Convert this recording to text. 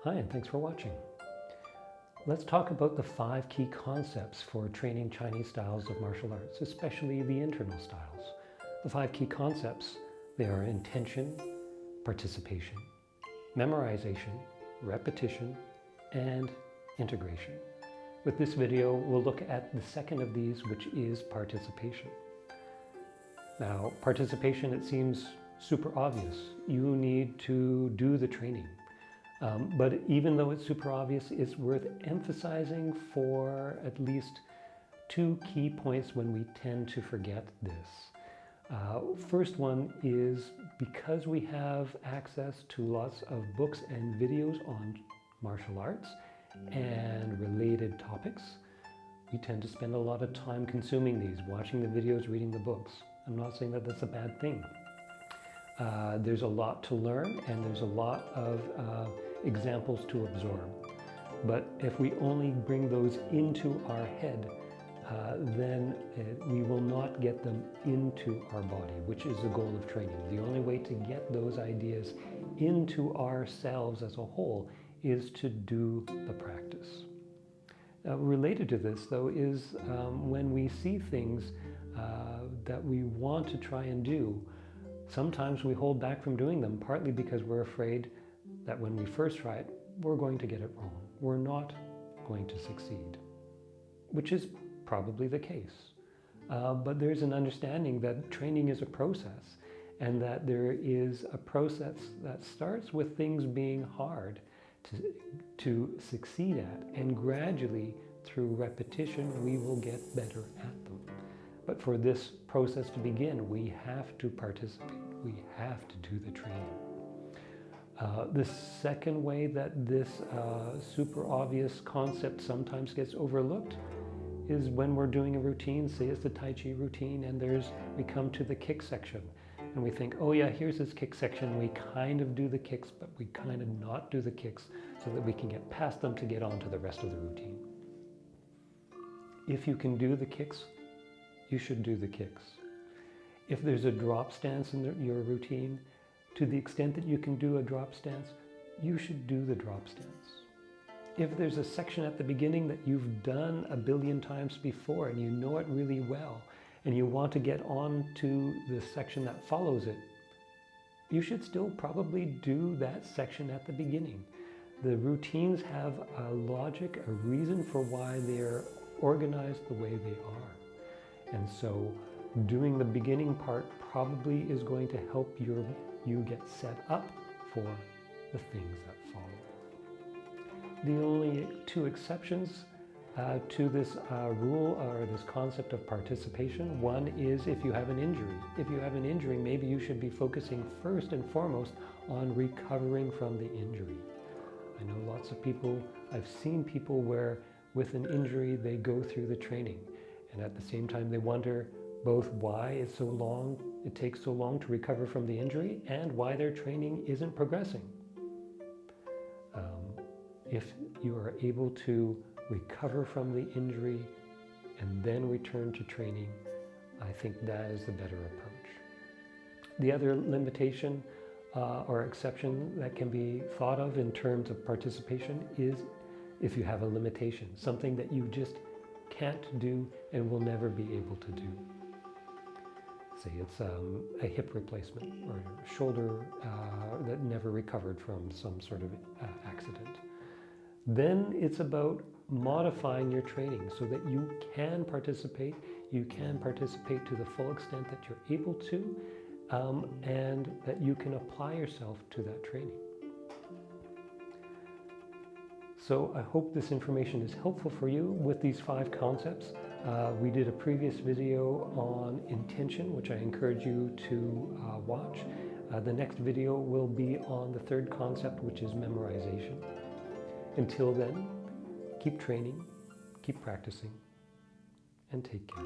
Hi, and thanks for watching. Let's talk about the 5 key concepts for training Chinese styles of martial arts, especially the internal styles. The 5 key concepts, they are intention, participation, memorization, repetition, and integration. With this video, we'll look at the second of these, which is participation. Now, participation, it seems super obvious. You need to do the training. But even though it's super obvious, it's worth emphasizing for at least 2 key points when we tend to forget this. First one is because we have access to lots of books and videos on martial arts and related topics, we tend to spend a lot of time consuming these, watching the videos, reading the books. I'm not saying that that's a bad thing. There's a lot to learn and there's a lot of examples to absorb. But if we only bring those into our head, then we will not get them into our body, which is the goal of training. The only way to get those ideas into ourselves as a whole is to do the practice. Related to this, though, is when we see things that we want to try and do, sometimes we hold back from doing them, partly because we're afraid that when we first try it, we're going to get it wrong. We're not going to succeed, which is probably the case. But there's an understanding that training is a process and that there is a process that starts with things being hard to succeed at, and gradually through repetition we will get better at them. But for this process to begin, we have to participate. We have to do the training. The second way that this super obvious concept sometimes gets overlooked is when we're doing a routine, say it's the Tai Chi routine, and we come to the kick section. And we think, oh yeah, here's this kick section. We kind of do the kicks, but we kind of not do the kicks so that we can get past them to get on to the rest of the routine. If you can do the kicks, you should do the kicks. If there's a drop stance in your routine, to the extent that you can do a drop stance, you should do the drop stance. If there's a section at the beginning that you've done a billion times before and you know it really well, and you want to get on to the section that follows it, you should still probably do that section at the beginning. The routines have a logic, a reason for why they're organized the way they are. And so doing the beginning part probably is going to help you get set up for the things that follow. The only 2 exceptions to this rule or this concept of participation. One is if you have an injury. If you have an injury, maybe you should be focusing first and foremost on recovering from the injury. I know lots of people, I've seen people where with an injury they go through the training, and at the same time they wonder both why it takes so long to recover from the injury and why their training isn't progressing. If you are able to recover from the injury and then return to training, I think that is the better approach. The other limitation or exception that can be thought of in terms of participation is if you have a limitation, something that you just can't do and will never be able to do. Say it's a hip replacement or a shoulder that never recovered from some sort of accident. Then it's about modifying your training so that you can participate to the full extent that you're able to, and that you can apply yourself to that training. So I hope this information is helpful for you with these 5 concepts. We did a previous video on intention, which I encourage you to watch. The next video will be on the 3rd concept, which is memorization. Until then, keep training, keep practicing, and take care.